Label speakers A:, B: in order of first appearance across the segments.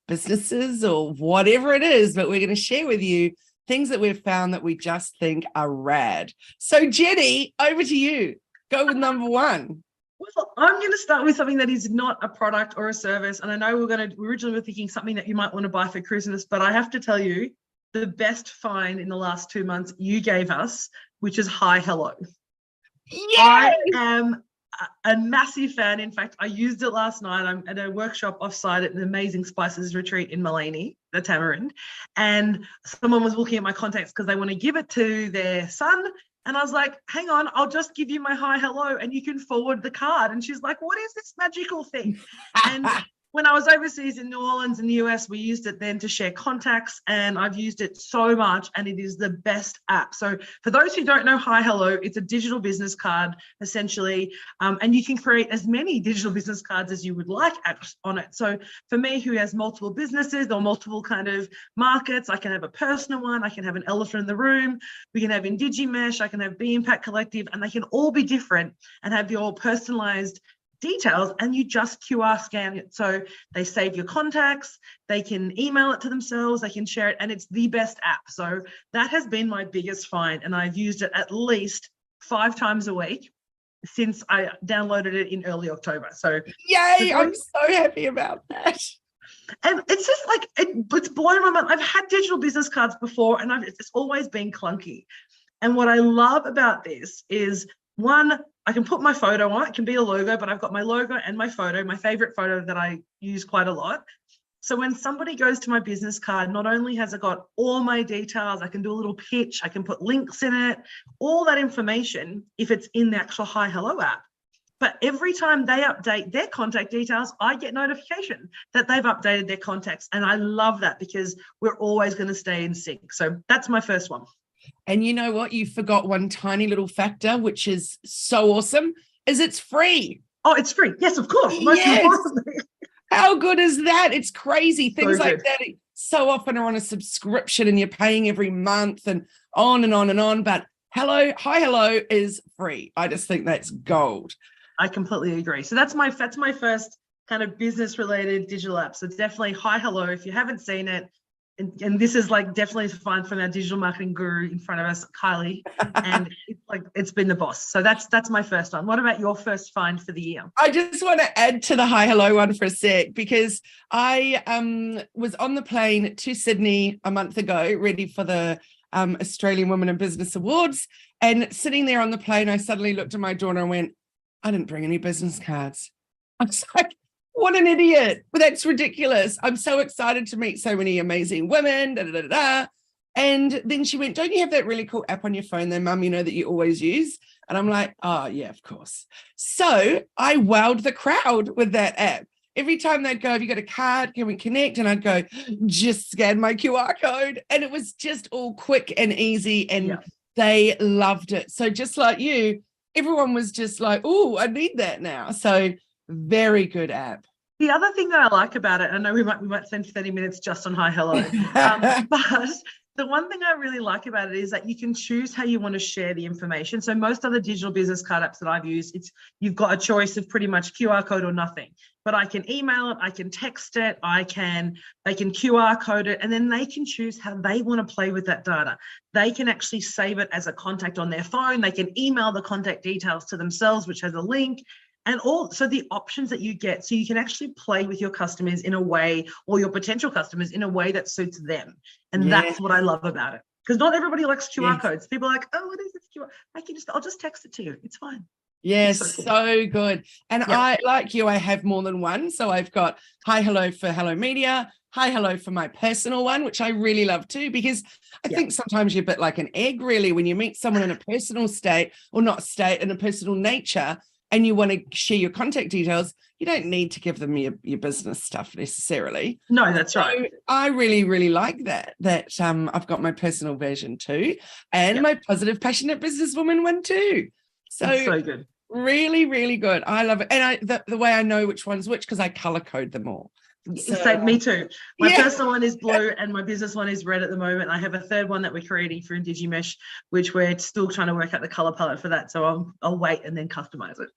A: businesses or whatever it is, but we're going to share with you things that we've found that we just think are rad. So Jenni, over to you. Go with number one.
B: Well, I'm going to start with something that is not a product or a service. And I know we originally were thinking something that you might want to buy for Christmas, but I have to tell you, the best find in the last 2 months you gave us, which is Hi Hello.
A: Yes!
B: I am a massive fan. In fact, I used it last night. I'm at a workshop offsite at an amazing spices retreat in Mullaney, the Tamarind, and someone was looking at my contacts because they want to give it to their son. And I was like, hang on, I'll just give you my Hi Hello and you can forward the card. And she's like, what is this magical thing? And when I was overseas in New Orleans in the US, we used it then to share contacts, and I've used it so much, and it is the best app. So for those who don't know Hi Hello, it's a digital business card essentially, and you can create as many digital business cards as you would like on it. So for me, who has multiple businesses or multiple kind of markets, I can have a personal one, I can have an elephant in the room, we can have Indigimesh, I can have Be Impact Collective, and they can all be different and have your personalized details, and you just QR scan it. So they save your contacts, they can email it to themselves, they can share it, and it's the best app. So that has been my biggest find, and I've used it at least 5 times a week since I downloaded it in early October. So
A: yay, I'm so happy about that.
B: And it's just like, it's blown my mind. I've had digital business cards before, and it's always been clunky. And what I love about this is, one, I can put my photo on, it can be a logo, but I've got my logo and my photo, my favorite photo that I use quite a lot. So when somebody goes to my business card, not only has it got all my details, I can do a little pitch, I can put links in it, all that information if it's in the actual Hi Hello app. But every time they update their contact details, I get notification that they've updated their contacts. And I love that because we're always going to stay in sync. So that's my first one.
A: And you know what? You forgot one tiny little factor, which is so awesome, is it's free.
B: Oh, it's free. Yes, of course.
A: Yes. How good is that? It's crazy. Things
B: So
A: like that so often are on a subscription and you're paying every month and on and on and on. But Hi Hello is free. I just think that's gold.
B: I completely agree. So that's my first kind of business related digital app. So definitely Hi Hello. If you haven't seen it, and this is like definitely a find from our digital marketing guru in front of us, Kylie, and it's been the boss. So that's my first one. What about your first find for the year?
A: I just want to add to the Hi Hello one for a sec, because I was on the plane to Sydney a month ago, ready for the Australian Women in Business Awards, and sitting there on the plane, I suddenly looked at my daughter and went, I didn't bring any business cards. I was like, what an idiot. But that's ridiculous. I'm so excited to meet so many amazing women. Da, da, da, da. And then she went, don't you have that really cool app on your phone there, Mum, that you always use? And I'm like, oh, yeah, of course. So I wowed the crowd with that app. Every time they'd go, have you got a card? Can we connect? And I'd go, just scan my QR code. And it was just all quick and easy. And they loved it. So just like you, everyone was just like, oh, I need that now. So very good app.
B: The other thing that I like about it, I know we might spend 30 minutes just on Hi Hello, but the one thing I really like about it is that you can choose how you want to share the information. So most other digital business card apps that I've used, you've got a choice of pretty much QR code or nothing. But I can email it, I can text it, they can QR code it, and then they can choose how they want to play with that data. They can actually save it as a contact on their phone. They can email the contact details to themselves, which has a link. And also the options that you get, so you can actually play with your customers in a way, or your potential customers in a way that suits them. And that's what I love about it. Because not everybody likes QR codes. People are like, oh, what is this QR? I'll just text it to you. It's fine.
A: Yes, so good. And I, like you, I have more than one. So I've got Hi Hello for Hello Media, Hi Hello for my personal one, which I really love too, because I think sometimes you're a bit like an egg, really, when you meet someone in a personal state, or not state, in a personal nature, and you want to share your contact details, you don't need to give them your business stuff necessarily.
B: No, that's right.
A: I really, really like that I've got my personal version too, and my positive, passionate businesswoman one too. So good. Really, really good. I love it. And the way I know which one's which, because I color code them all.
B: So, me too. My personal one is blue and my business one is red at the moment. I have a third one that we're creating for Indigimesh, which we're still trying to work out the color palette for that. So I'll wait and then customize it.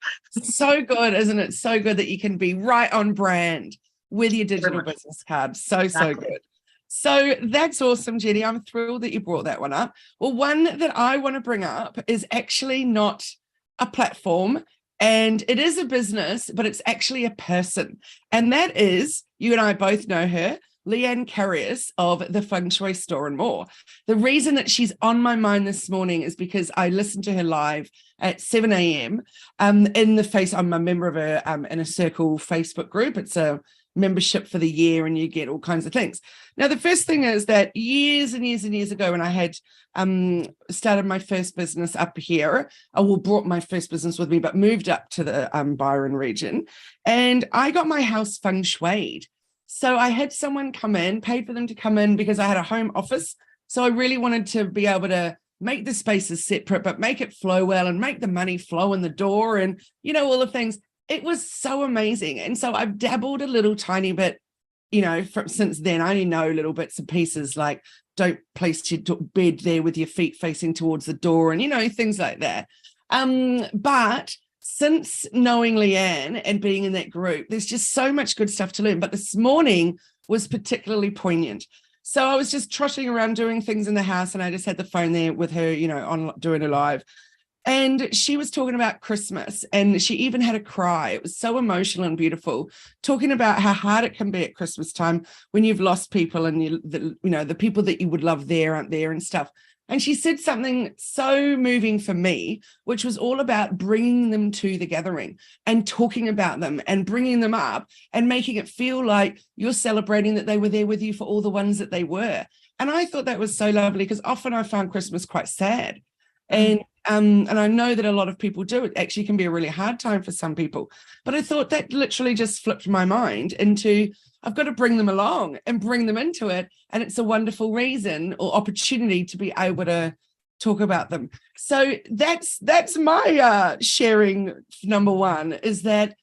A: So good, isn't it? So good that you can be right on brand with your digital
B: much.
A: business card. So
B: Exactly.
A: good. So that's awesome, Jenni. I'm thrilled that you brought that one up. Well, one that I want to bring up is actually not a platform, and it is a business, but it's actually a person. And that is, you and I both know her, Leanne Carrius of the Feng Shui Store and More. The reason that she's on my mind this morning is because I listened to her live at 7 a.m. In the face. I'm a member of a Inner Circle Facebook group. It's a membership for the year, and you get all kinds of things. Now, the first thing is that years and years and years ago, when I had started my first business up here, brought my first business with me, but moved up to the Byron region, and I got my house feng shuied. So I had someone come in, paid for them to come in because I had a home office. So I really wanted to be able to make the spaces separate, but make it flow well and make the money flow in the door and, all the things. It was so amazing. And so I've dabbled a little tiny bit, since then. I only know little bits and pieces, like don't place your bed there with your feet facing towards the door and, things like that. But since knowing Leanne and being in that group, there's just so much good stuff to learn. But this morning was particularly poignant. So I was just trotting around doing things in the house, and I just had the phone there with her, on doing a live. And she was talking about Christmas, and she even had a cry. It was so emotional and beautiful, talking about how hard it can be at Christmas time when you've lost people and the people that you would love there aren't there and stuff. And she said something so moving for me, which was all about bringing them to the gathering and talking about them and bringing them up and making it feel like you're celebrating that they were there with you for all the ones that they were. And I thought that was so lovely, because often I found Christmas quite sad. And I know that a lot of people do. It actually can be a really hard time for some people. But I thought that literally just flipped my mind into, I've got to bring them along and bring them into it. And it's a wonderful reason or opportunity to be able to talk about them. So that's my sharing. Number one is that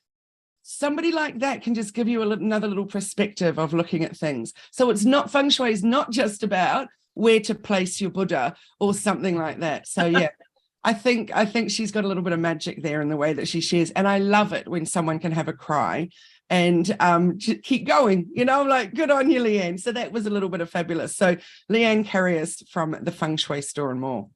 A: somebody like that can just give you another little perspective of looking at things. So it's not, feng shui is not just about where to place your Buddha or something like that. So yeah, I think she's got a little bit of magic there in the way that she shares. And I love it when someone can have a cry and keep going, like, good on you, Leanne. So that was a little bit of fabulous. So Leanne Carrius from the Feng Shui Store and More.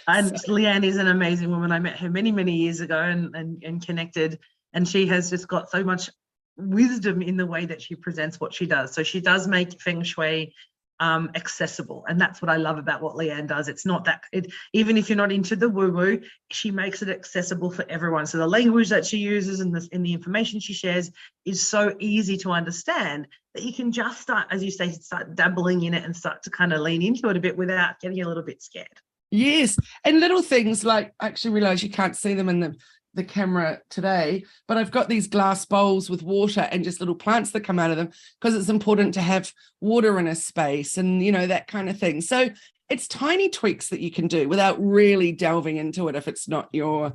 B: And Leanne is an amazing woman. I met her many, many years ago and connected. And she has just got so much wisdom in the way that she presents what she does. So she does make feng shui accessible, and that's what I love about what Leanne does. It's not that even if you're not into the woo-woo, she makes it accessible for everyone. So the language that she uses and the information she shares is so easy to understand that you can just start, as you say, start dabbling in it and start to kind of lean into it a bit without getting a little bit scared.
A: Yes, and little things like, I actually realize you can't see them in the camera today, but I've got these glass bowls with water and just little plants that come out of them, because it's important to have water in a space and that kind of thing. So it's tiny tweaks that you can do without really delving into it if it's not your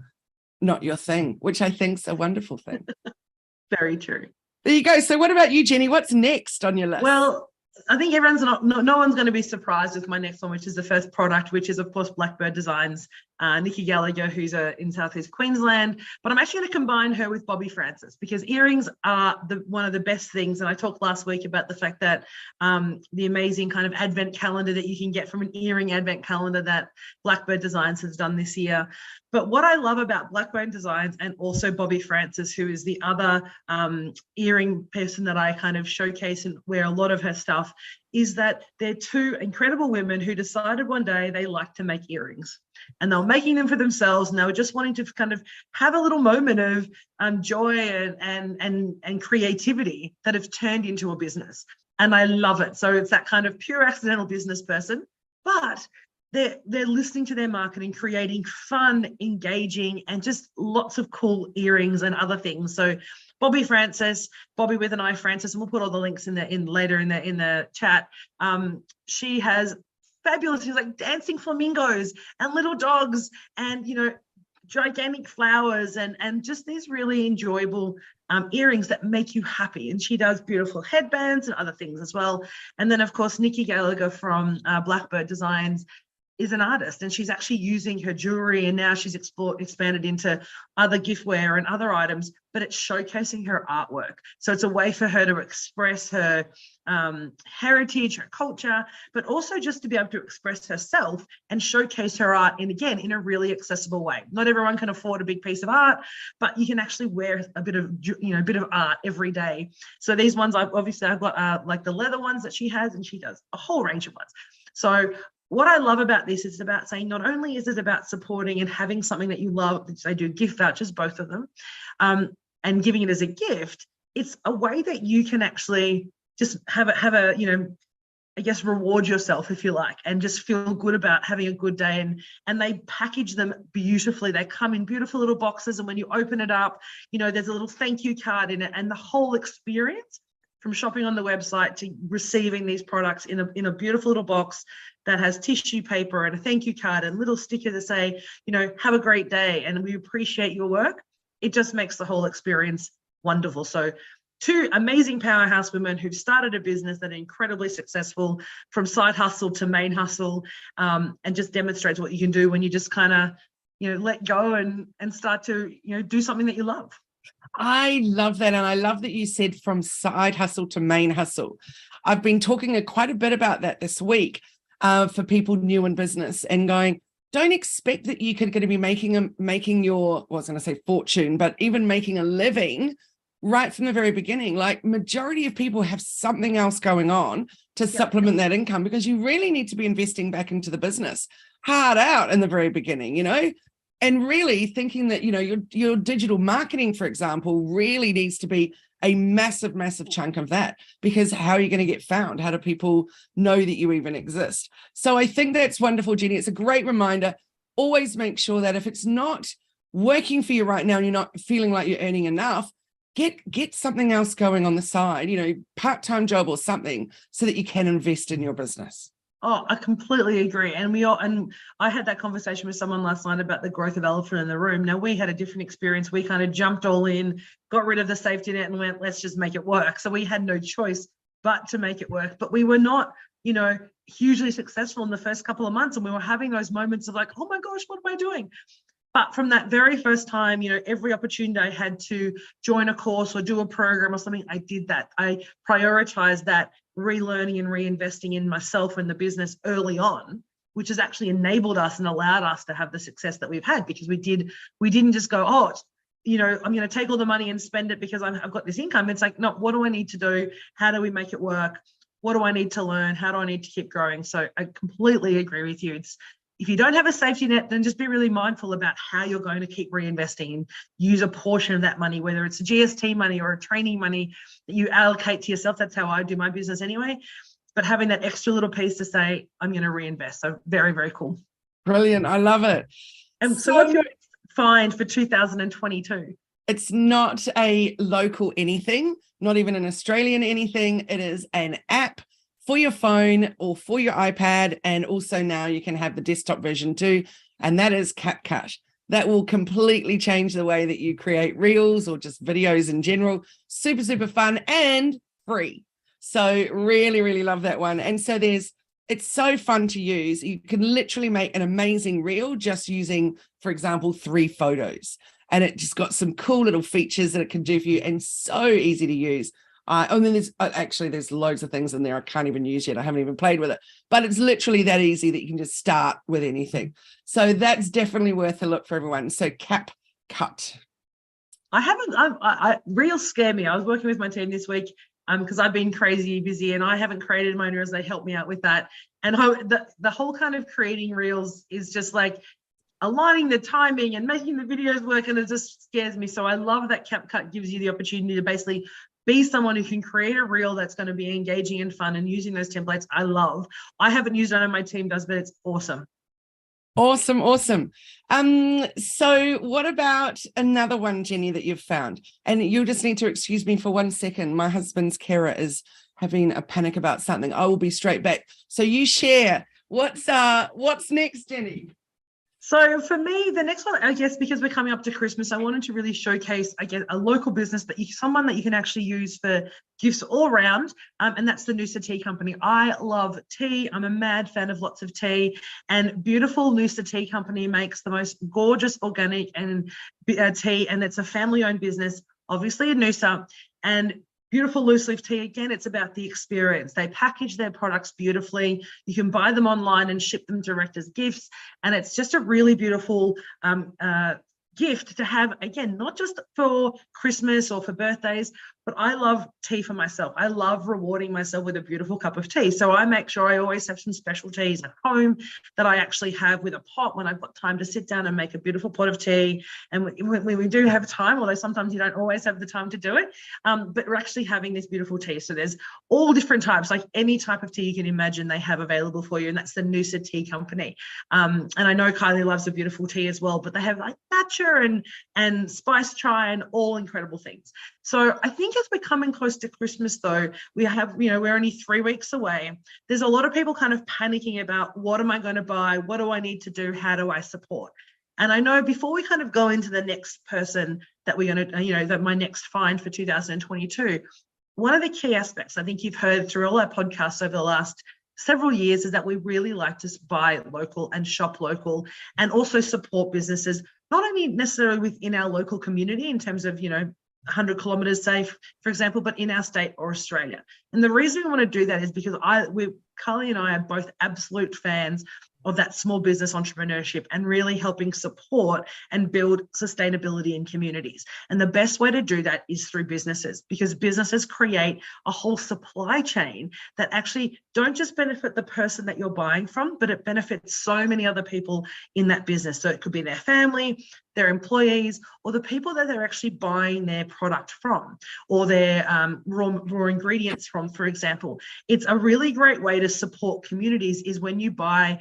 A: thing, which I think's a wonderful thing.
B: Very true.
A: There you go. So what about you, Jenni? What's next on your list?
B: Well, I think no one's going to be surprised with my next one, which is the first product, which is, of course, Blackbird Designs, Nikki Gallagher, who's in Southeast Queensland. But I'm actually going to combine her with Bobby Francis, because earrings are one of the best things. And I talked last week about the fact that the amazing kind of advent calendar that you can get from an earring advent calendar that Blackbird Designs has done this year. But what I love about Blackbird Designs, and also Bobby Francis, who is the other earring person that I kind of showcase and wear a lot of her stuff, is that they're two incredible women who decided one day they like to make earrings, and they were making them for themselves, and they were just wanting to kind of have a little moment of joy and creativity that have turned into a business. And I love it. So it's that kind of pure accidental business person, but they're listening to their marketing, creating fun, engaging, and just lots of cool earrings and other things. So Bobby Francis, Bobby with an I, Francis, and we'll put all the links later in the chat. She has fabulous things like dancing flamingos and little dogs and gigantic flowers and just these really enjoyable earrings that make you happy. And she does beautiful headbands and other things as well. And then, of course, Nikki Gallagher from Blackbird Designs is an artist, and she's actually using her jewelry, and now she's expanded into other giftware and other items, but it's showcasing her artwork. So it's a way for her to express her heritage, her culture, but also just to be able to express herself and showcase her art in a really accessible way. Not everyone can afford a big piece of art, but you can actually wear a bit of art every day. So these ones, I've got like the leather ones that she has, and she does a whole range of ones. So what I love about this is about saying, not only is it about supporting and having something that you love, they do gift vouchers, both of them, and giving it as a gift, it's a way that you can actually just have a I guess reward yourself, if you like, and just feel good about having a good day. And they package them beautifully. They come in beautiful little boxes, and when you open it up, there's a little thank you card in it, and the whole experience from shopping on the website to receiving these products in a beautiful little box that has tissue paper and a thank you card and little sticker to say, have a great day and we appreciate your work. It just makes the whole experience wonderful. So two amazing powerhouse women who've started a business that are incredibly successful, from side hustle to main hustle, and just demonstrates what you can do when you just kind of, let go and start to, do something that you love.
A: I love that. And I love that you said from side hustle to main hustle. I've been talking quite a bit about that this week for people new in business, and going, don't expect that you're going to be making your, I was going to say fortune, but even making a living right from the very beginning. Like, majority of people have something else going on to supplement that income, because you really need to be investing back into the business hard out in the very beginning, and really thinking that, your digital marketing, for example, really needs to be a massive, massive chunk of that, because how are you going to get found? How do people know that you even exist? So I think that's wonderful, Jenni. It's a great reminder. Always make sure that if it's not working for you right now and you're not feeling like you're earning enough, get something else going on the side, part-time job or something, so that you can invest in your business.
B: Oh, I completely agree. And I had that conversation with someone last night about the growth of elephant in the room. Now, we had a different experience. We kind of jumped all in, got rid of the safety net and went, let's just make it work. So we had no choice but to make it work. But we were not, hugely successful in the first couple of months. And we were having those moments of like, oh my gosh, what am I doing? But from that very first time, every opportunity I had to join a course or do a program or something, I did that. I prioritized that relearning and reinvesting in myself and the business early on, which has actually enabled us and allowed us to have the success that we've had, because we didn't just go, I'm going to take all the money and spend it because I've got this income. It's like, no, what do I need to do? How do we make it work? What do I need to learn? How do I need to keep growing? So I completely agree with you. If you don't have a safety net, then just be really mindful about how you're going to keep reinvesting, and use a portion of that money, whether it's a GST money or a training money that you allocate to yourself. That's how I do my business anyway. But having that extra little piece to say, I'm going to reinvest. So very, very cool.
A: Brilliant. I love it.
B: And so what's your find for 2022?
A: It's not a local anything, not even an Australian anything. It is an app for your phone or for your iPad. And also now you can have the desktop version too. And that is CapCut. That will completely change the way that you create reels or just videos in general. Super, super fun and free. So really, really love that one. And so it's so fun to use. You can literally make an amazing reel just using, for example, 3 photos. And it just got some cool little features that it can do for you, and so easy to use. And then there's loads of things in there I can't even use yet. I haven't even played with it, but it's literally that easy that you can just start with anything. So that's definitely worth a look for everyone. So CapCut. Reels scare me. I was working with my team this week because I've been crazy busy and I haven't created my own reels. They helped me out with that. And the whole kind of creating reels is just like aligning the timing and making the videos work, and it just scares me. So I love that CapCut gives you the opportunity to basically be someone who can create a reel that's going to be engaging and fun, and using those templates. I haven't used it, I know my team does, but it's awesome. Awesome. So what about another one, Jenni, that you've found? And you'll just need to excuse me for 1 second. My husband's carer is having a panic about something. I will be straight back. So you share. What's next, Jenni?
B: So for me, the next one, I guess, because we're coming up to Christmas, I wanted to really showcase, I guess, a local business someone that you can actually use for gifts all around, and that's the Noosa Tea Company. I love tea. I'm a mad fan of lots of tea, and beautiful Noosa Tea Company makes the most gorgeous organic and tea, and it's a family-owned business, obviously in Noosa, and beautiful loose leaf tea. Again, it's about the experience. They package their products beautifully. You can buy them online and ship them direct as gifts. And it's just a really beautiful gift to have, again, not just for Christmas or for birthdays, but I love tea for myself. I love rewarding myself with a beautiful cup of tea. So I make sure I always have some special teas at home that I actually have with a pot when I've got time to sit down and make a beautiful pot of tea. And when we do have time, although sometimes you don't always have the time to do it, but we're actually having this beautiful tea. So there's all different types, like any type of tea you can imagine they have available for you. And that's the Noosa Tea Company. And I know Kylie loves a beautiful tea as well, but they have like matcha and spice chai and all incredible things. So I think as we're coming close to Christmas, though, we have, we're only 3 weeks away. There's a lot of people kind of panicking about, what am I going to buy? What do I need to do? How do I support? And I know before we kind of go into the next person that we're going to, that my next find for 2022, one of the key aspects I think you've heard through all our podcasts over the last several years is that we really like to buy local and shop local, and also support businesses, not only necessarily within our local community in terms of, 100 kilometers, say, for example, but in our state or Australia. And the reason we want to do that is because Kylie and I are both absolute fans of that small business entrepreneurship and really helping support and build sustainability in communities. And the best way to do that is through businesses, because businesses create a whole supply chain that actually don't just benefit the person that you're buying from, but it benefits so many other people in that business. So it could be their family, their employees, or the people that they're actually buying their product from, or their raw ingredients from, for example. It's a really great way to support communities is when you buy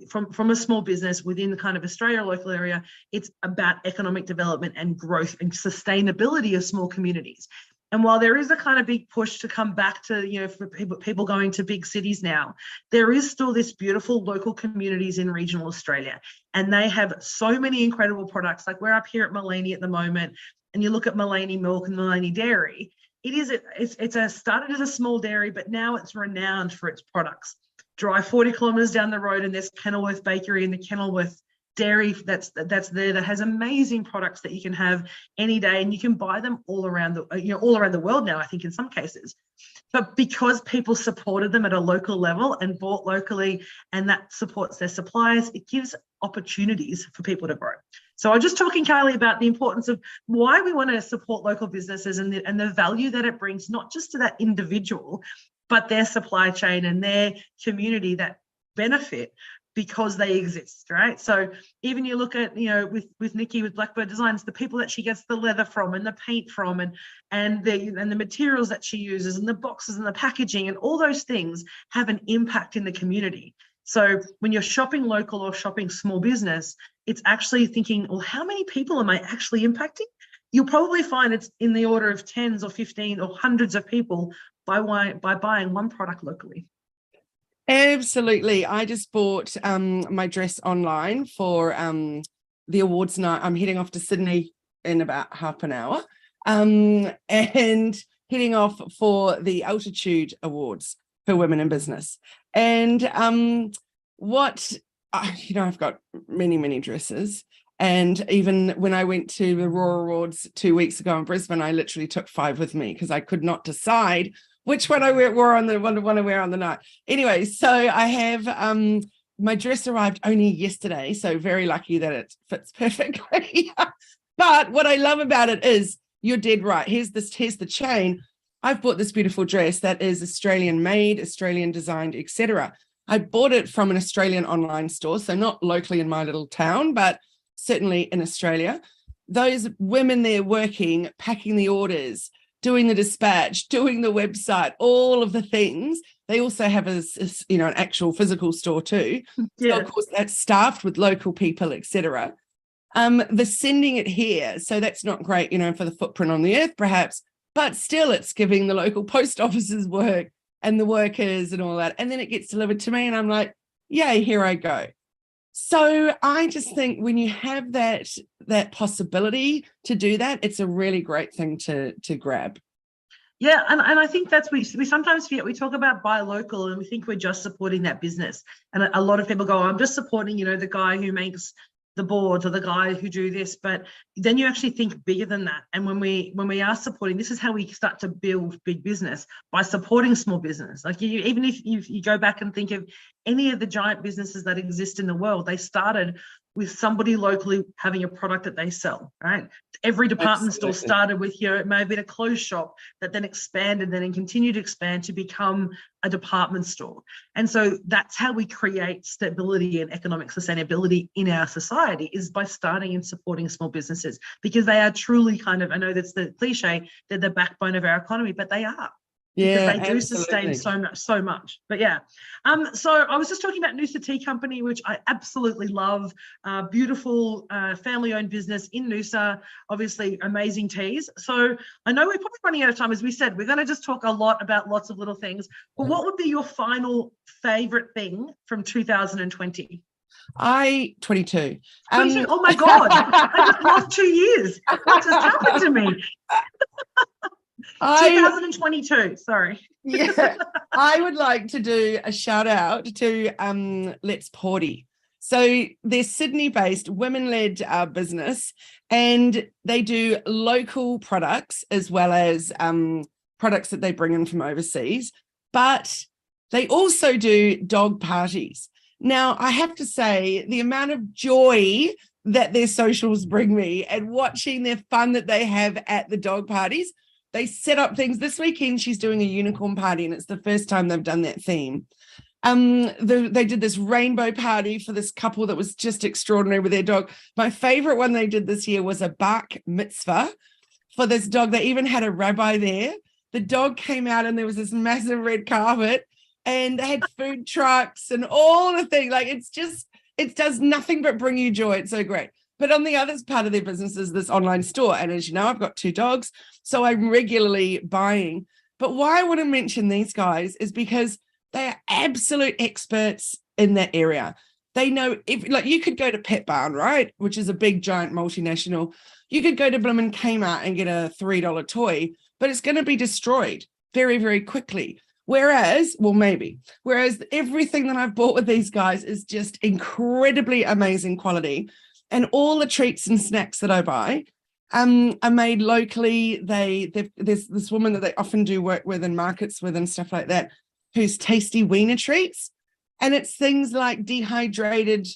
B: from a small business within the kind of Australia local area. It's about economic development and growth and sustainability of small communities. And while there is a kind of big push to come back to, for people going to big cities now, there is still this beautiful local communities in regional Australia. And they have so many incredible products. Like we're up here at Malini at the moment, and you look at Malini Milk and Malini Dairy. It's started as a small dairy, but now it's renowned for its products. Drive 40 kilometers down the road and there's Kenilworth Bakery and the Kenilworth Dairy that's there, that has amazing products that you can have any day, and you can buy them all around the world now, I think, in some cases. But because people supported them at a local level and bought locally, and that supports their suppliers, it gives opportunities for people to grow. So I was just talking, Kylie, about the importance of why we want to support local businesses and the value that it brings, not just to that individual, but their supply chain and their community that benefit because they exist, right? So even you look at, with Nikki with Blackbird Designs, the people that she gets the leather from and the paint from and the materials that she uses and the boxes and the packaging and all those things have an impact in the community. So when you're shopping local or shopping small business, it's actually thinking, well, how many people am I actually impacting? You'll probably find it's in the order of 10s or 15 or hundreds of people by buying one product locally.
A: Absolutely. I just bought my dress online for the awards night. I'm heading off to Sydney in about half an hour and heading off for the Altitude Awards for Women in Business. And I've got many, many dresses. And even when I went to the Raw Awards 2 weeks ago in Brisbane, I literally took 5 with me because I could not decide which one I wore on the one to wear on the night. Anyway, so I have my dress arrived only yesterday, so very lucky that it fits perfectly. But what I love about it is you're dead right. Here's the chain. I've bought this beautiful dress that is Australian made, Australian designed, etc. I bought it from an Australian online store, so not locally in my little town, but certainly in Australia. Those women there working, packing the orders, doing the dispatch, doing the website, all of the things. They also have an actual physical store too. Yeah. So of course that's staffed with local people, etc. The sending it here, so that's not great, for the footprint on the earth perhaps, but still it's giving the local post offices work and the workers and all that. And then it gets delivered to me and I'm like, yay, here I go. So I just think when you have that possibility to do that, it's a really great thing to grab.
B: Yeah, and I think that's we sometimes forget. We talk about buy local and we think we're just supporting that business. And a lot of people go, I'm just supporting, the guy who makes the boards or the guy who do this. But then you actually think bigger than that. And when we are supporting, this is how we start to build big business, by supporting small business. Like even if you go back and think of any of the giant businesses that exist in the world, they started with somebody locally having a product that they sell, right? Every department store started with, it may have been a clothes shop that then expanded and continued to expand to become a department store. And so that's how we create stability and economic sustainability in our society, is by starting and supporting small businesses, because they are truly kind of, I know that's the cliche, they're the backbone of our economy, but they are. Because they do sustain so much. But yeah. So I was just talking about Noosa Tea Company, which I absolutely love. Beautiful family-owned business in Noosa, obviously amazing teas. So I know we're probably running out of time. As we said, we're going to just talk a lot about lots of little things. But what would be your final favorite thing from 2020?
A: 22.
B: Oh my God, I just lost 2 years. What just happened to me? 2022, sorry.
A: Yeah, I would like to do a shout out to Let's Party. So they're Sydney-based, women-led business, and they do local products as well as products that they bring in from overseas, but they also do dog parties. Now, I have to say, the amount of joy that their socials bring me and watching their fun that they have at the dog parties. They set up things. This weekend, she's doing a unicorn party, and it's the first time they've done that theme. They did this rainbow party for this couple that was just extraordinary with their dog. My favorite one they did this year was a bark mitzvah for this dog. They even had a rabbi there. The dog came out, and there was this massive red carpet, and they had food trucks and all the things. Like, it does nothing but bring you joy. It's so great. But on the other part of their business is this online store. And as you know, I've got 2 dogs, so I'm regularly buying. But why I want to mention these guys is because they are absolute experts in that area. They know, you could go to Pet Barn, right, which is a big, giant multinational. You could go to Bloomin' Kmart and get a $3 toy, but it's going to be destroyed very, very quickly. Whereas everything that I've bought with these guys is just incredibly amazing quality. And all the treats and snacks that I buy are made locally. There's this woman that they often do work with and markets with and stuff like that, who's tasty wiener treats. And it's things like dehydrated,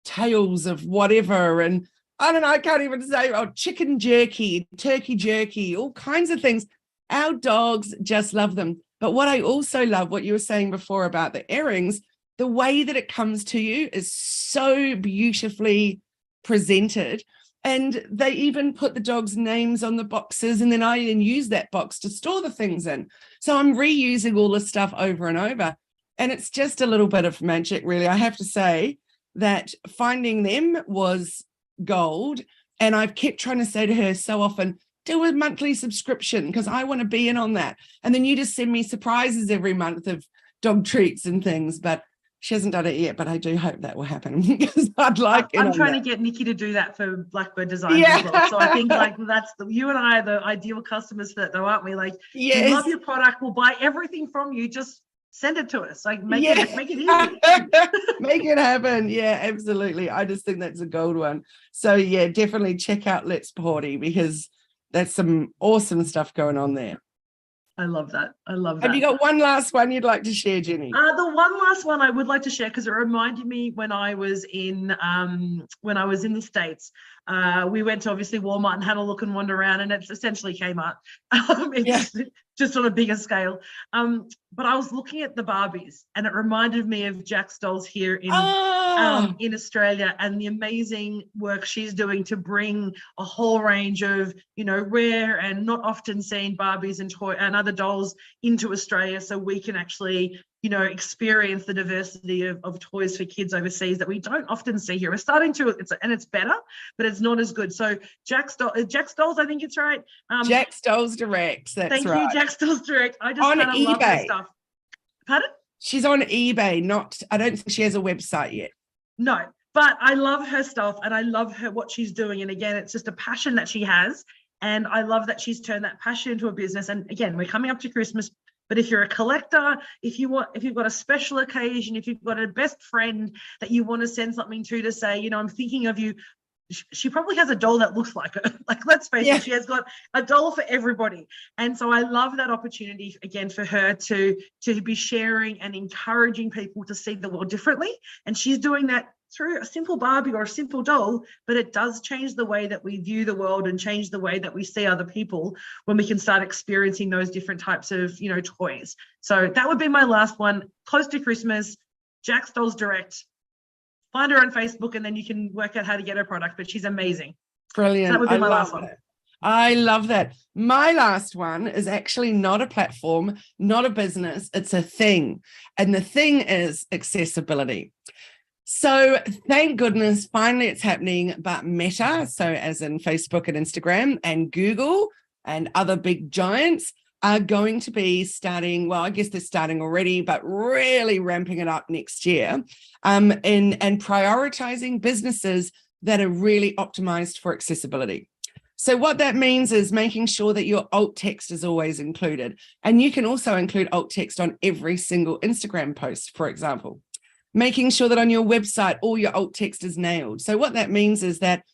A: tails of whatever. And I can't even say, chicken jerky, turkey jerky, all kinds of things. Our dogs just love them. But what I also love, what you were saying before about the earrings, the way that it comes to you is so beautifully presented. And they even put the dogs' names on the boxes, and then I use that box to store the things in. So I'm reusing all this stuff over and over. And it's just a little bit of magic, really. I have to say that finding them was gold. And I've kept trying to say to her so often, do a monthly subscription, because I want to be in on that. And then you just send me surprises every month of dog treats and things. But she hasn't done it yet, but I do hope that will happen, because I'd like it.
B: I'm trying to get Nikki to do that for Blackbird Designs as well. So I think you and I are the ideal customers for that, though, aren't we? Like, yes. We love your product. We'll buy everything from you. Just send it to us. Like, make it easy.
A: Make it happen. Yeah, absolutely. I just think that's a gold one. So yeah, definitely check out Let's Party, because there's some awesome stuff going on there.
B: I love that.
A: Have you got one last one you'd like to share, Jenni?
B: The one last one I would like to share, because it reminded me when I was in the States. We went to obviously Walmart and had a look and wander around, and it's essentially Kmart. It's just on a bigger scale. But I was looking at the Barbies, and it reminded me of Jack's Dolls here in Australia, and the amazing work she's doing to bring a whole range of, rare and not often seen Barbies and toy and other dolls into Australia, so we can actually, experience the diversity of toys for kids overseas that we don't often see here. We're starting to, it's better, but it's not as good. So Jack's Dolls, I think it's right.
A: Jack's Dolls Direct. That's right.
B: Thank you, Jack's Dolls Direct. I just kind of love that stuff. Pardon?
A: She's on eBay, I don't think she has a website yet.
B: No, but I love her stuff and I love what she's doing. And again, it's just a passion that she has. And I love that she's turned that passion into a business. And again, we're coming up to Christmas, but if you're a collector, if you've got a special occasion, if you've got a best friend that you want to send something to say, you know, I'm thinking of you, she probably has a doll that looks like her. Like, let's face it, she has got a doll for everybody. And so I love that opportunity again for her to be sharing and encouraging people to see the world differently. And she's doing that through a simple Barbie or a simple doll, but it does change the way that we view the world and change the way that we see other people when we can start experiencing those different types of, you know, toys. So that would be my last one. Close to Christmas, Jack's Dolls Direct. Find her on Facebook and then you can work out how to get her product, but she's amazing.
A: Brilliant.
B: So that would be my last one.
A: I love that. My last one is actually not a platform, not a business. It's a thing. And the thing is accessibility. So thank goodness, finally it's happening, but Meta, so as in Facebook and Instagram and Google and other big giants are going to be starting, well, I guess they're starting already, but really ramping it up next year and prioritizing businesses that are really optimized for accessibility. So what that means is making sure that your alt text is always included. And you can also include alt text on every single Instagram post, for example. Making sure that on your website, all your alt text is nailed. So what that means is that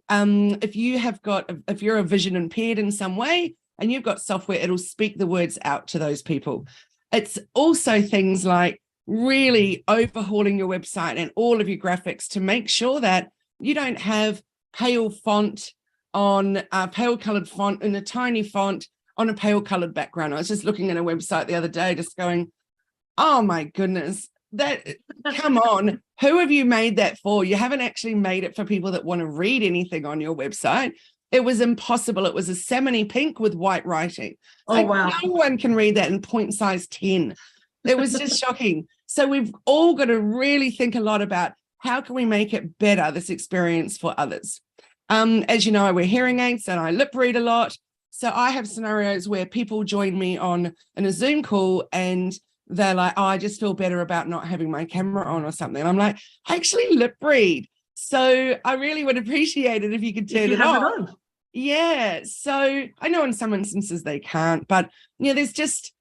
A: if you're a vision impaired in some way, and you've got software, it'll speak the words out to those people. It's also things like really overhauling your website and all of your graphics to make sure that you don't have pale font on a pale colored font in a tiny font on a pale colored background. I was just looking at a website the other day, just going, oh my goodness, come on, who have you made that for? You haven't actually made it for people that want to read anything on your website. It was impossible. It was a salmon pink with white writing.
B: Oh, wow.
A: No one can read that in point size 10. It was just shocking. So we've all got to really think a lot about how can we make it better, this experience for others. As you know, I wear hearing aids and I lip read a lot. So I have scenarios where people join me in a Zoom call and they're like, oh, I just feel better about not having my camera on or something. And I'm like, I actually lip read. So I really would appreciate it if you could turn it on. Yeah. So I know in some instances they can't, but there's just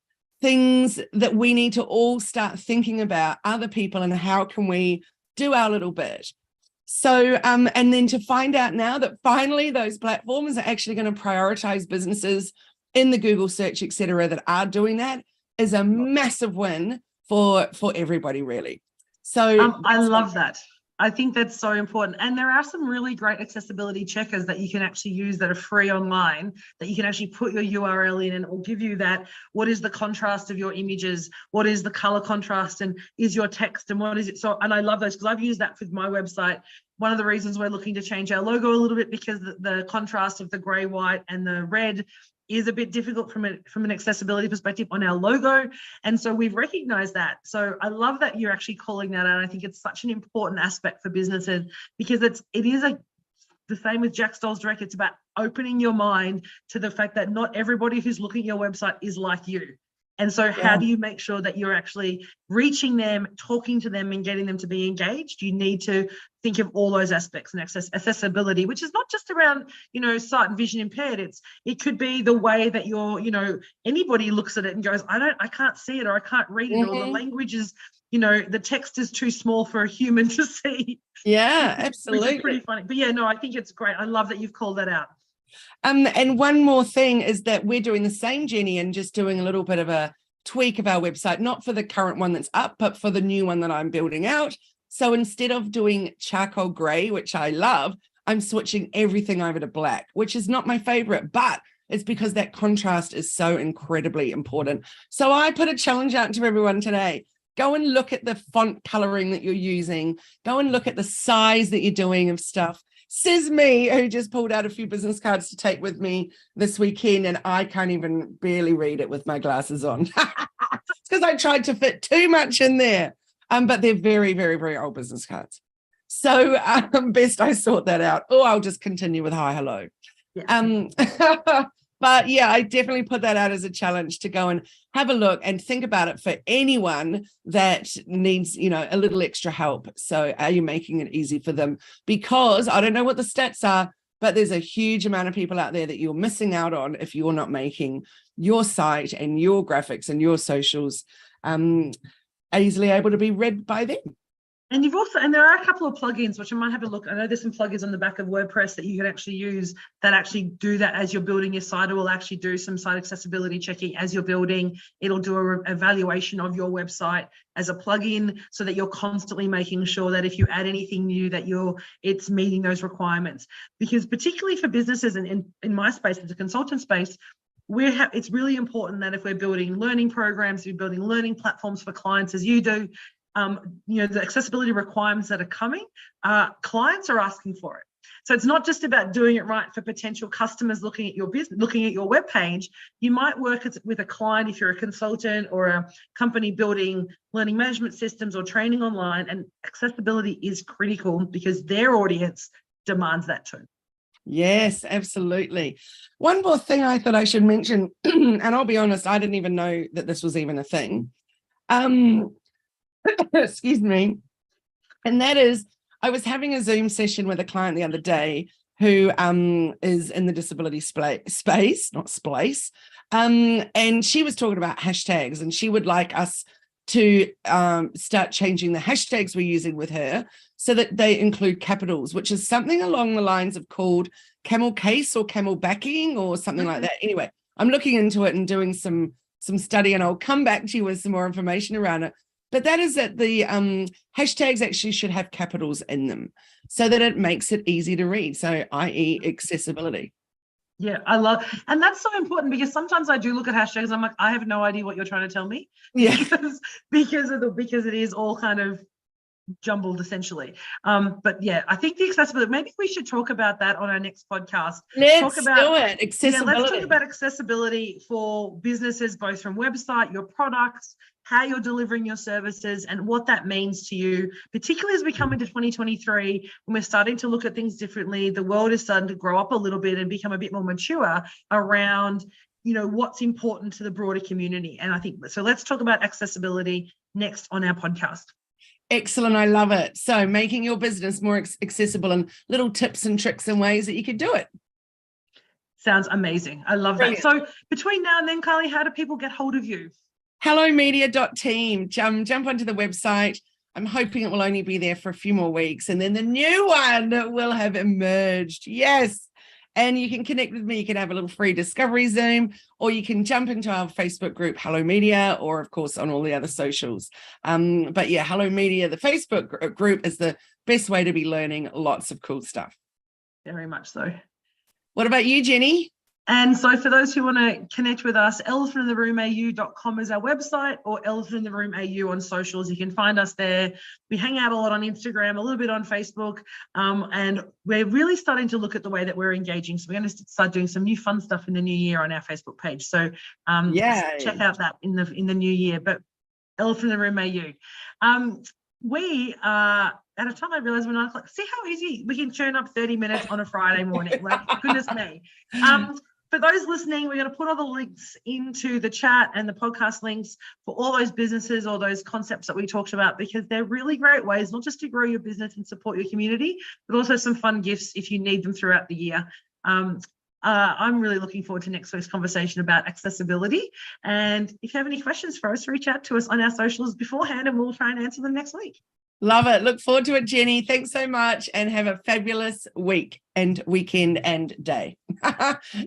A: things that we need to all start thinking about other people and how can we do our little bit. So, and then to find out now that finally those platforms are actually going to prioritize businesses in the Google search, et cetera, that are doing that is a massive win for everybody, really. So
B: I love that. I think that's so important. And there are some really great accessibility checkers that you can actually use that are free online, that you can actually put your URL in and it will give you that. What is the contrast of your images? What is the color contrast? And is your text and what is it? So, and I love those because I've used that with my website. One of the reasons we're looking to change our logo a little bit because the contrast of the gray, white and the red is a bit difficult from an accessibility perspective on our logo. And so we've recognized that. So I love that you're actually calling that out. I think it's such an important aspect for businesses because it is the same with Jack's Dolls Direct. It's about opening your mind to the fact that not everybody who's looking at your website is like you. And so how do you make sure that you're actually reaching them, talking to them and getting them to be engaged? You need to think of all those aspects and accessibility, which is not just around, sight and vision impaired. It could be the way that anybody looks at it and goes, I can't see it or I can't read it or the language is, the text is too small for a human to see.
A: Yeah, absolutely.
B: Which is pretty funny. But yeah, no, I think it's great. I love that you've called that out.
A: And one more thing is that we're doing the same, Jenni, and just doing a little bit of a tweak of our website, not for the current one that's up, but for the new one that I'm building out. So instead of doing charcoal gray, which I love, I'm switching everything over to black, which is not my favorite, but it's because that contrast is so incredibly important. So I put a challenge out to everyone today. Go and look at the font coloring that you're using. Go and look at the size that you're doing of stuff. Says me, who just pulled out a few business cards to take with me this weekend, and I can't even barely read it with my glasses on. It's because I tried to fit too much in there. But they're very, very, very old business cards. So best I sort that out. Or I'll just continue with hi, hello.
B: Yeah.
A: But yeah, I definitely put that out as a challenge to go and have a look and think about it for anyone that needs, a little extra help. So are you making it easy for them? Because I don't know what the stats are, but there's a huge amount of people out there that you're missing out on if you're not making your site and your graphics and your socials easily able to be read by them.
B: And there are a couple of plugins which I might have a look. I know there's some plugins on the back of WordPress that you can actually use that actually do that as you're building your site. It will actually do some site accessibility checking as you're building. It'll do an evaluation of your website as a plugin so that you're constantly making sure that if you add anything new that it's meeting those requirements. Because particularly for businesses and in my space, as a consultant space, it's really important that if we're building learning programs, we're building learning platforms for clients as you do, the accessibility requirements that are coming, clients are asking for it. So it's not just about doing it right for potential customers looking at your business, looking at your web page. You might work with a client if you're a consultant or a company building learning management systems or training online, and accessibility is critical because their audience demands that too.
A: Yes, absolutely. One more thing I thought I should mention, and I'll be honest, I didn't even know that this was even a thing. Excuse me. And that is, I was having a Zoom session with a client the other day who is in the disability space, not splice. And she was talking about hashtags, and she would like us to start changing the hashtags we're using with her so that they include capitals, which is something along the lines of called camel case or camel backing or something like that. Anyway, I'm looking into it and doing some study, and I'll come back to you with some more information around it. But that is that the hashtags actually should have capitals in them so that it makes it easy to read. So, i.e. accessibility.
B: Yeah, and that's so important because sometimes I do look at hashtags. I'm like, I have no idea what you're trying to tell me.
A: Yeah.
B: because it is all kind of jumbled essentially. But yeah, I think the accessibility, maybe we should talk about that on our next podcast.
A: Let's do it. Accessibility.
B: Yeah, let's talk about accessibility for businesses, both from website, your products, how you're delivering your services, and what that means to you, particularly as we come into 2023, when we're starting to look at things differently. The world is starting to grow up a little bit and become a bit more mature around, what's important to the broader community. And I think, so let's talk about accessibility next on our podcast.
A: Excellent. I love it. So making your business more accessible and little tips and tricks and ways that you could do it.
B: Sounds amazing. I love that. So between now and then, Kylie, how do people get hold of you?
A: hellomedia.team. Jump onto the website. I'm hoping it will only be there for a few more weeks, and then the new one will have emerged. Yes. And you can connect with me. You can have a little free discovery Zoom, or you can jump into our Facebook group, Hello Media, or of course on all the other socials. But yeah, Hello Media, the Facebook group is the best way to be learning lots of cool stuff.
B: Very much so.
A: What about you, Jenny?
B: And so for those who want to connect with us, elephantintheroomau.com is our website, or elephantintheroomau on socials. You can find us there. We hang out a lot on Instagram, a little bit on Facebook, and we're really starting to look at the way that we're engaging. So we're going to start doing some new fun stuff in the new year on our Facebook page. So check out that in the new year. But Elephant in the Room AU. We are at a time I realize we're 9 o'clock. See how easy we can churn up 30 minutes on a Friday morning. Like, goodness me. For those listening, we're going to put all the links into the chat and the podcast links for all those businesses, all those concepts that we talked about, because they're really great ways, not just to grow your business and support your community, but also some fun gifts if you need them throughout the year. I'm really looking forward to next week's conversation about accessibility. And if you have any questions for us, reach out to us on our socials beforehand and we'll try and answer them next week.
A: Love it. Look forward to it, Jenny. Thanks so much, and have a fabulous week and weekend and day.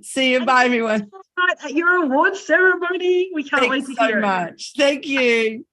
A: See you. Bye, everyone.
B: At your award ceremony. We can't wait to hear it.
A: Thanks so much. Thank you.